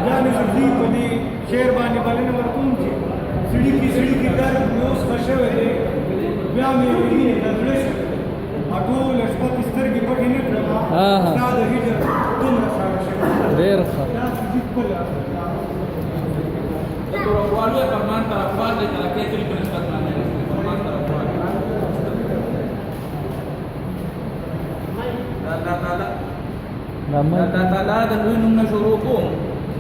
जाने सब्जी कभी शेर बानी वाले ने वर्कुम थी सिड़ी की दर न्यूज़ फंसे हुए थे ब्याह में भी नजरें अटो लश्कर किस्तर की पटी ने ट्रमा साद हिजर तुम रसायन देर खा तो वाले फरमान तरफदार de la que el presidente फरमान तरफदार لا لا د دوی نوم شروع کوم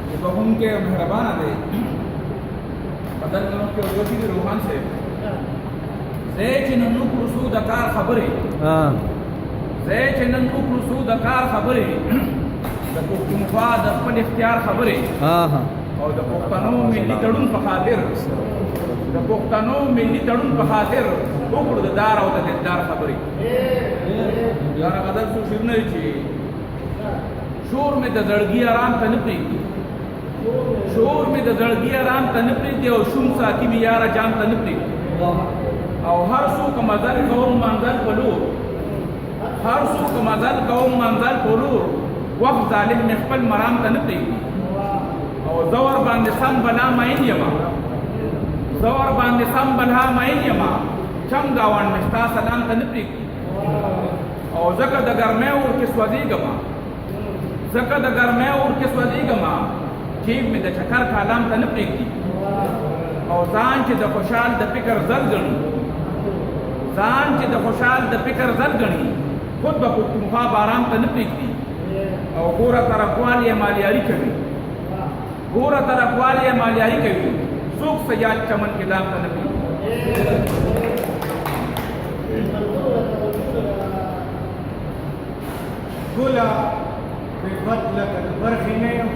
چې په هم کې مهربانه دی بدل نو کې وګورئ د روحان سے زه چې نن نو پرسو د کار خبرې زه چې نن نو پرسو د کار خبرې د پښتونخوا د خپل اختیار خبرې او د پښتنو ملي تړون په خاطر د پښتنو ملي تړون په خاطر وګړو د دار او د دار خبرې یار غدر څو شیر نه چی شور میں د زړګي آرام ته نه پریږدي شور میں د زړګي آرام ته نه پریږدي او شوم ساتي بیا را جام ته نه پریږدي او هر څوک مزل کوم منزل پلور هر څوک مزل کوم منزل پلور وخت ظالم خپل مرام ته نه پریږدي او زور باندې سم بلا ماین یما زور باندې سم بلا ماین یما چم گاوان مستا سلام ته نه پریږدي او زکه د ګرمه اور کې سوځيګما زکه د ګرمه اور کې سوځيګما چې مې د چکر کالام ته نه پریږدي او ځان چې د خوشحال د فکر زرګني ځان چې د خوشحال د فکر زرګني خود به پښتونخوا باران ته نه پریږدي او ګوره طرفوال یې مالیاري کوي ګوره طرفوال یې مالیاري کوي څوک سیاد چمن کې دام ته نه پریږدي ګولا بفضلك البرخي نه یم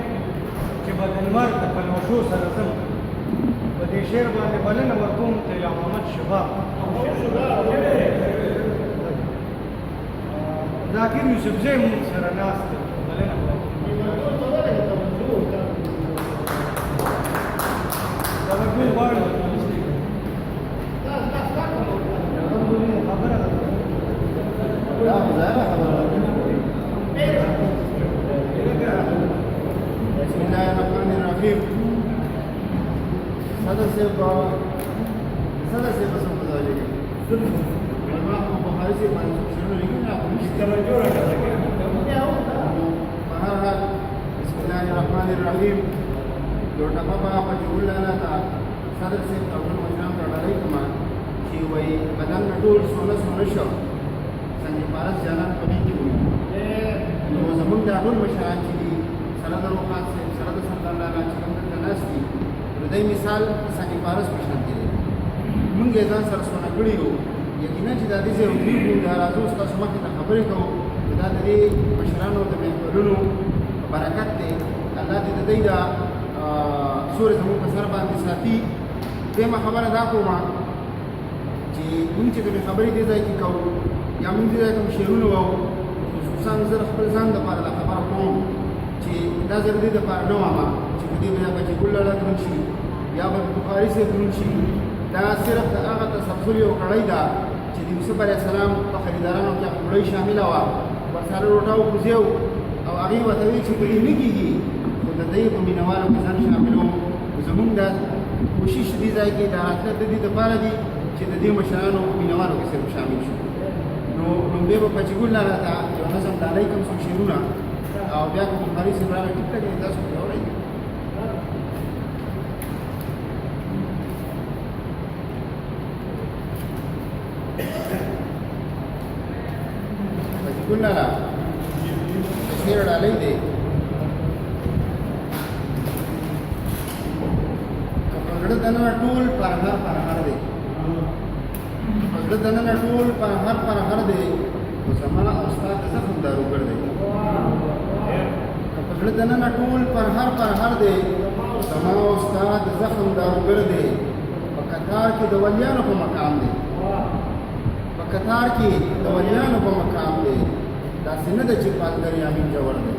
چې بدل مرد په نوشو سره زم په دې شعر باندې بلنه ورکوم ته یا محمد شباب ذاکر یوسف زی مون سره ناست بلنه دا ورکوم غواړم خبره بسم الله الرحمن الرحيم صدر سے بس مزاجی علماء بخاری سے شروع لیکن آپ اس طرح جوڑا بہرحال بسم الله الرحمن الرحيم جو ټپه په جوړ لاله تا صدر سے اول مجرم راړی کما چې وای بدن ټول سونه شو څنګه پارس جانان پدې کې وي نو زمونږ د ټول مشران چې سره د روحان سے سره د سلطان الله چې کوم د ناشتي دای مثال څنګه پارس مشران دي مونږ یې ځان سره سونه کړی یو یقینا چې د دې زه وګړو د راځو تاسو مخې ته خبرې کوو دا د دې مشرانو د محفلونو برکت دی الله دې د دې دا سورې زموږ په سر باندې ساتي دغه خبره دا کومه چې موږ چې د خبرې دې ځای کې کوو یا موږ دې کوم شعرونه وو خصوصا زه خپل ځان د لپاره دا خبره کوم چې دا زه دې د لپاره نه وایم چې په دې باندې چې ګل لا درن شي یا په بخاري سره درن شي دا صرف د هغه تسلسل یو کړی دا چې د یوسف علیه السلام په خریدارانو کې خپلې شامل و ورسره روټاو کوزیو او هغه وته چې په دې نه کېږي خو د دې په مینوالو کې ځان شاملو زمونږ د کوشش دې ځای کې دا راتله د دې لپاره دي چې د دې مشرانو مینوالو کې سره شامل شي نو به په چګول نه راته یو نظم د علیکم څو شیرونه او بیا کوم بخاری سره راټیک کړي تاسو ته اورئ چګول نه شیر ډالۍ دی پګړه دنه ټول پر هر دی پګړه دنه ټول پر هر دی زمانہ استاد زخم دارو کړ دی پګړه دنه ټول پر هر دی زمانہ استاد زخم دارو کړ دی په کتار کې د ولیانو په مقام دی په کتار کې د ولیانو په مقام دی دا څنګه د چپاتګر یامین جوړ دی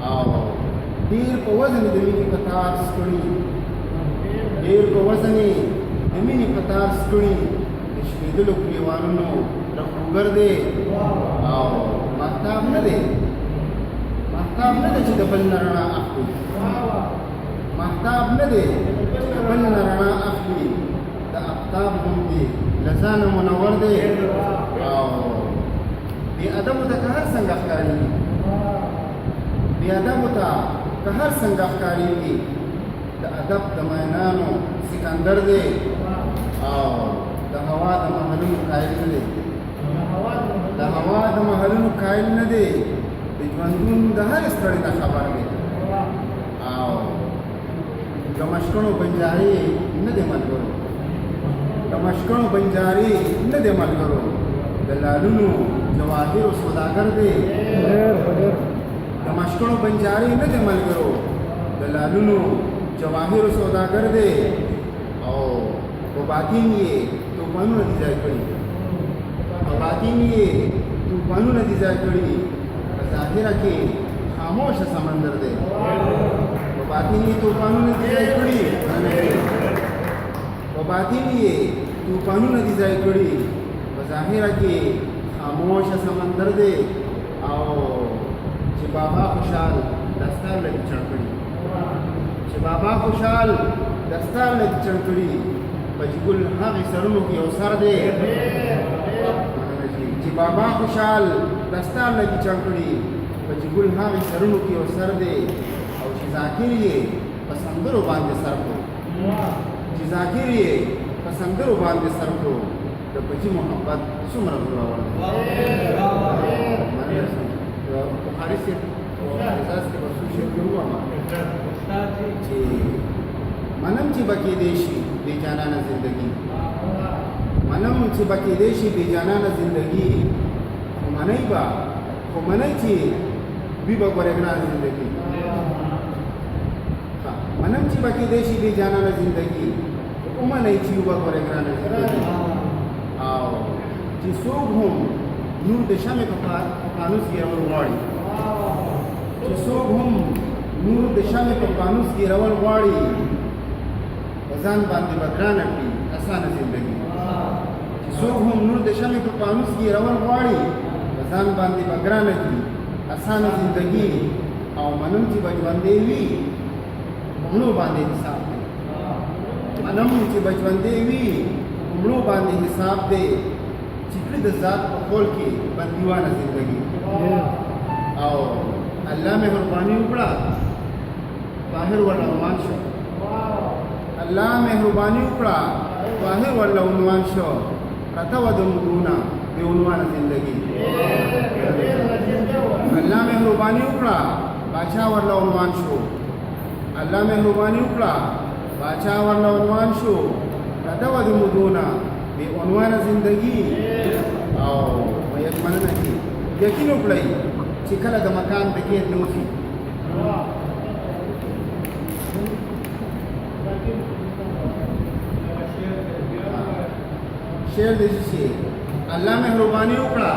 او ډیر په وزن د ویني کتار سکړي ډیر په وزن د ویني کتار سکړي شپېدلو کلیوانو رخوګر دی او ماهتاب نه دی محتاب نه دی چې د بل نه رڼا اخلي محتاب نه دی چې د بل نه رڼا اخلي د افتاب هم دی له ځانه منور دی او بې ادبو ته که هر څنګه ښکارېږي بې ادبو ته که هر څنګه ښکارېږي د ادب د مینانو سکندر دی او د هوا د محلونو قایل نه دی د هوا د محلونو قایل نه دی د ژوندون د هر ستړي نه خبر دی او د مشکڼو بنجارې نه دی ملګرو د مشکڼو بنجارې نه دی ملګرو د لالونو جواهرو سوداګر دی د مشکڼو بنجارې نه دی ملګرو د لالونو جواهرو سوداګر دی او په باطن یې توپانونه دي ځای کړي په باطن یې توپانونه دي ځای کړي په ظاهره کې خاموشه سمندر دی په باطن یې توپانونه دي ځای کړي په باطن یې توپانونه دي ځای کړي په ظاهره کې خاموشه سمندر دی او چې بابا خوشحال دستار لږ چړ کړي چې بابا خوشحال دستار لږ چړ کړي په جګل هغې سرونو کې یو سر دی چې بابا خوشحال دستار لږ چړ کړي په جګل هغې سرونو کې یو سر دی او چې ذاکر یې په سندرو باندې سر کړو چې ذاکر یې په سندرو باندې سر کړو د بچي محبت څومره زورور دی بخاري صاحب اعزاز کې به څو شعرونه ووایم چې منم چې به کېدی شي بې جانانه زندګي منم چې به کېدی شي بې جانانه زندګي خو منئ چې وي به ګورې ګرانه زندګي منم چې به کېدی شي بې جانانه زندګي ومنئ چې وي به ګورې ګرانه زندګي او چې څوک هم نور د شمع په پانوس ګېرول غواړي چې څوک هم نور د شمع په پانوس ګېرول غواړي په ځان باندې به ګرانه کړي اسانه زندګي چې څوک هم نور د شمع په پانوس ګېرول غواړي په ځان باندې به ګرانه کړي اسانه زندګي او منم چې به ژوندی وي مړو باندې حساب دی منم چې به ژوندی وي مړو باندې حساب دی چې کړي د ذات په خول کې بندیوانه زندګي او الله مهرباني وکړه طاهر ورله عنوان شو الله مهرباني وکړه طاهر ورله عنوان شو پرته وه د مدونه بې عنوانه زندګي الله مهرباني وکړه باچا ورله عنوان شو الله مهرباني وکړه باچا ورله عنوان شو پرته وه د مدونه بې عنوانه زندګي او په یقمننه کې یقین وکړئ چې کله د مکان د قید نه وځي شعر دی چې الله مهرباني وکړه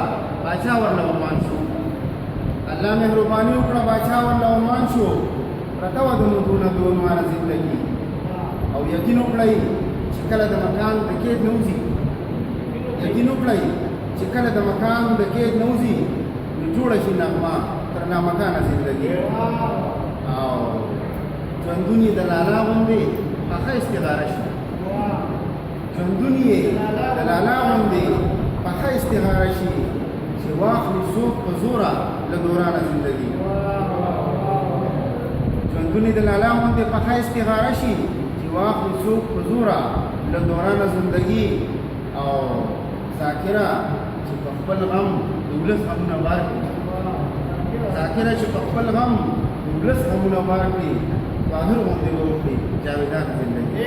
باچا ورله عنوان شو الله مهرباني وکړه باچا ورله عنوان شو پرته وه د مدونه بې عنوانه زندګي او یقین وکړئ چې کله د مکان د قید نه وځي یقین وکړئ چې کله د مکان د قید نه وځي نو جوړه شي نغمه تر نامکانه زندګي او ژوندون یې د لالا غوندې پخه استغاره شي ژوندون یې د لالا غوندې پخه استغاره شي چې واخلي څوک په زوره له دورانه زندګي ژوندون یې د لالا غوندې پخه استغاره شي چې واخلي څوک په زوره له دورانه زندګي او ذاکره چې په خپل غم د ولس غمونه بار کړي ذاکره چې په خپل غم د ولس غمونه بار کړي طاهر غوندې به وکړي جاویدان زندګي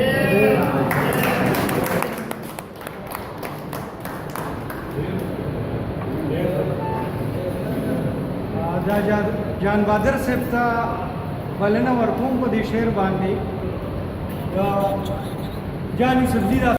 دا جان بادر صاحب ته بلنه ورکوم په دې شعر باندې جان یوسفزي